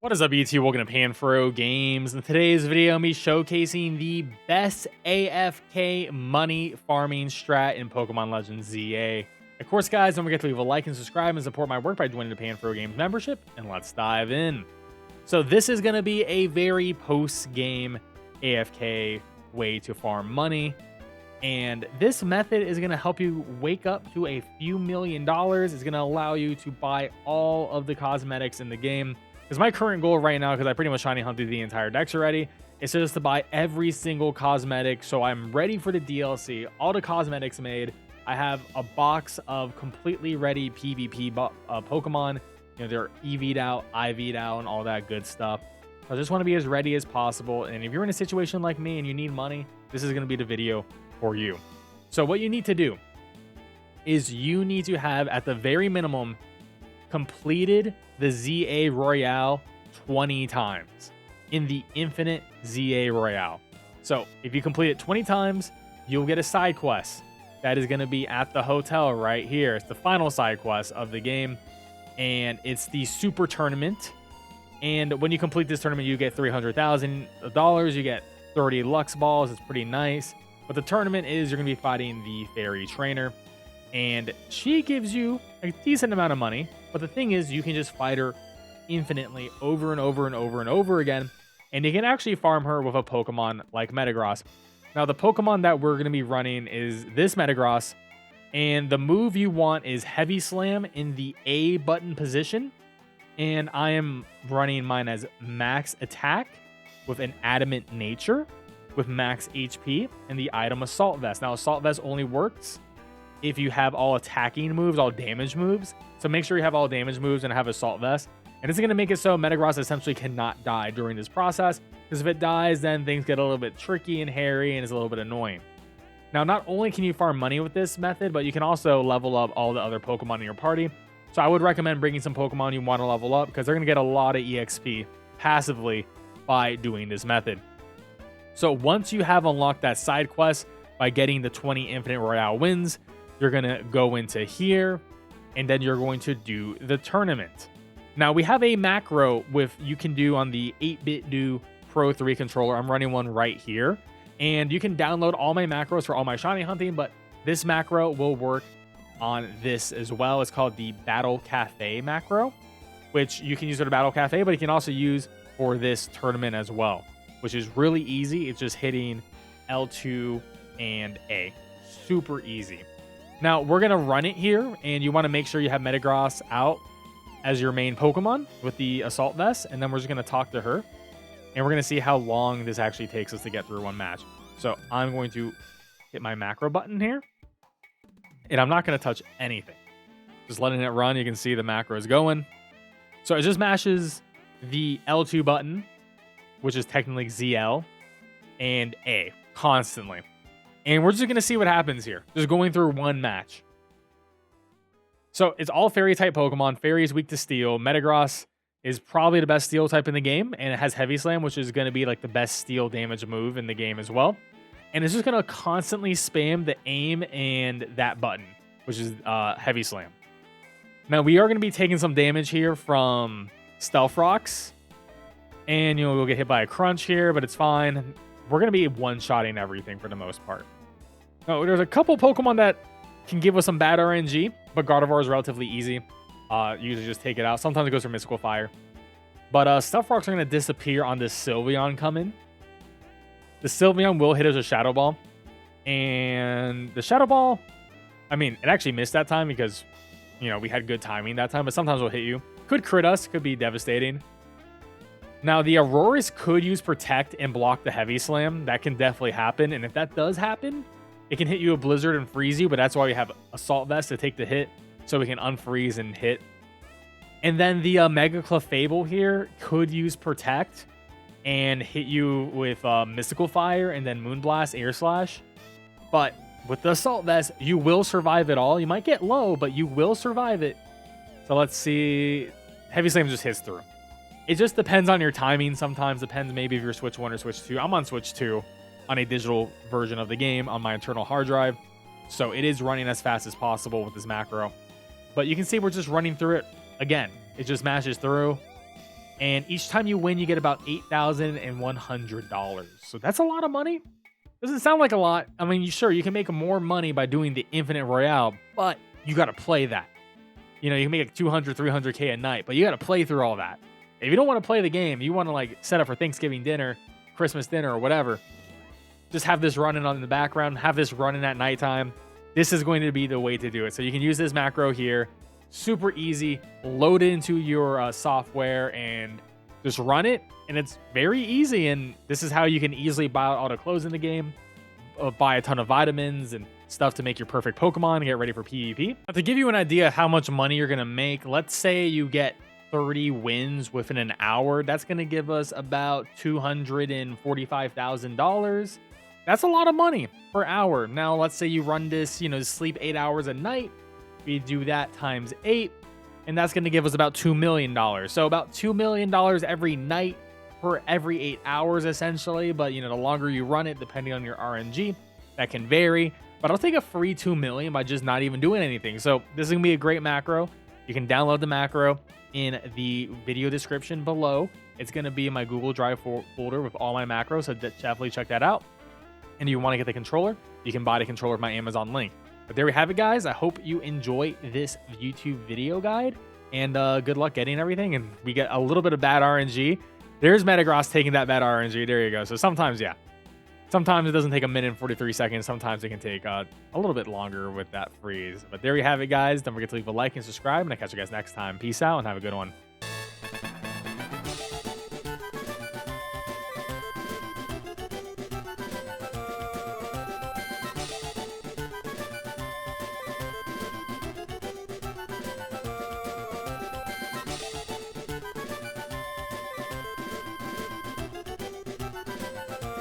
What is up, YouTube? Welcome to PanFro Games. In today's video, I'm going to be showcasing the best AFK money farming strat in Pokemon Legends ZA. Of course, guys, don't forget to leave a like and subscribe and support my work by joining the PanFro Games membership, and let's dive in. So this is going to be a very post-game AFK way to farm money, and this method is going to help you wake up to a few $1,000,000. It's going to allow you to buy all of the cosmetics in the game. Because my current goal right now, because I pretty much shiny hunted the entire decks already, is just to buy every single cosmetic. So I'm ready for the DLC. All the cosmetics made. I have a box of completely ready PvP Pokemon. You know, they're EV'd out, IV'd out, and all that good stuff. So I just want to be as ready as possible. And if you're in a situation like me and you need money, this is going to be the video for you. So what you need to do is you need to have, at the very minimum, completed the ZA Royale 20 times in the Infinite ZA Royale. So if you complete it 20 times, you'll get a side quest that is going to be at the hotel right here. It's the final side quest of the game, and it's the Super Tournament. And when you complete this tournament, you get $300,000. You get 30 Lux Balls. It's pretty nice. But the tournament is you're going to be fighting the Fairy Trainer, and she gives you a decent amount of money. But the thing is, you can just fight her infinitely over and over and over and over again. And you can actually farm her with a Pokemon like Metagross. Now, the Pokemon that we're going to be running is this Metagross. And the move you want is Heavy Slam in the A button position. And I am running mine as Max Attack with an Adamant Nature with Max HP and the item Assault Vest. Now, Assault Vest only works if you have all attacking moves, all damage moves. So make sure you have all damage moves and have Assault Vest. And this is going to make it so Metagross essentially cannot die during this process. Because if it dies, then things get a little bit tricky and hairy and it's a little bit annoying. Now, not only can you farm money with this method, but you can also level up all the other Pokemon in your party. So I would recommend bringing some Pokemon you want to level up, because they're going to get a lot of EXP passively by doing this method. So once you have unlocked that side quest by getting the 20 Infinite Royale wins, you're going to go into here, and then you're going to do the tournament. Now, we have a macro you can do on the 8-Bit Do Pro 3 controller. I'm running one right here. And you can download all my macros for all my shiny hunting, but this macro will work on this as well. It's called the Battle Cafe macro, which you can use at a Battle Cafe, but you can also use for this tournament as well, which is really easy. It's just hitting L2 and A. Super easy. Now, we're going to run it here, and you want to make sure you have Metagross out as your main Pokemon with the Assault Vest, and then we're just going to talk to her, and we're going to see how long this actually takes us to get through one match. So I'm going to hit my macro button here, and I'm not going to touch anything. Just letting it run. You can see the macro is going. So it just mashes the L2 button, which is technically ZL, and A constantly. And we're just going to see what happens here. Just going through one match. So it's all Fairy type Pokemon. Fairy is weak to Steel. Metagross is probably the best Steel type in the game. And it has Heavy Slam, which is going to be like the best Steel damage move in the game as well. And it's just going to constantly spam the aim and that button, which is Heavy Slam. Now, we are going to be taking some damage here from Stealth Rocks. And, you know, we'll get hit by a Crunch here, but it's fine. We're going to be one-shotting everything for the most part. Now, there's a couple Pokemon that can give us some bad RNG, but Gardevoir is relatively easy. Usually just take it out. Sometimes it goes for Mystical Fire. But Stealth Rocks are going to disappear on this Sylveon coming. The Sylveon will hit us a Shadow Ball. And the Shadow Ball, I mean, it actually missed that time because, you know, we had good timing that time, but sometimes it'll hit you. Could crit us, could be devastating. Now, the Aurorus could use Protect and block the Heavy Slam. That can definitely happen. And if that does happen, it can hit you a Blizzard and freeze you, but that's why we have Assault Vest to take the hit, so we can unfreeze and hit. And then the Mega Clefable here could use Protect and hit you with Mystical Fire and then Moonblast, Air Slash. But with the Assault Vest, you will survive it all. You might get low, but you will survive it. So let's see. Heavy Slam just hits through. It just depends on your timing. Sometimes depends maybe if you're Switch 1 or Switch 2. I'm on Switch 2 on a digital version of the game on my internal hard drive. So it is running as fast as possible with this macro. But you can see we're just running through it again. It just mashes through. And each time you win, you get about $8,100. So that's a lot of money. Doesn't sound like a lot. I mean, sure, you can make more money by doing the Infinite Royale, but you got to play that. You know, you can make like 200, 300K a night, but you got to play through all that. If you don't want to play the game, you want to like set up for Thanksgiving dinner, Christmas dinner, or whatever, just have this running on in the background, have this running at nighttime. This is going to be the way to do it. So you can use this macro here. Super easy. Load it into your software and just run it. And it's very easy. And this is how you can easily buy out all the clothes in the game, buy a ton of vitamins and stuff to make your perfect Pokemon and get ready for PvP. Now, to give you an idea of how much money you're going to make, let's say you get 30 wins within an hour. That's going to give us about $245,000. That's a lot of money per hour. Now, let's say you run this, you know, sleep 8 hours a night. We do that times 8, and that's going to give us about $2 million. So about $2 million every night for every 8 hours, essentially. But, you know, the longer you run it, depending on your RNG, that can vary. But I'll take a free $2 million by just not even doing anything. So this is going to be a great macro. You can download the macro in the video description below. It's going to be in my Google Drive folder with all my macros, so definitely check that out. And you want to get the controller, you can buy the controller with my Amazon link. But there we have it, guys. I hope you enjoy this YouTube video guide, and good luck getting everything. And we get a little bit of bad RNG. There's Metagross taking that bad RNG. There you go. So sometimes, yeah. Sometimes it doesn't take a minute and 43 seconds. Sometimes it can take a little bit longer with that freeze. But there you have it, guys. Don't forget to leave a like and subscribe, and I'll catch you guys next time. Peace out and have a good one.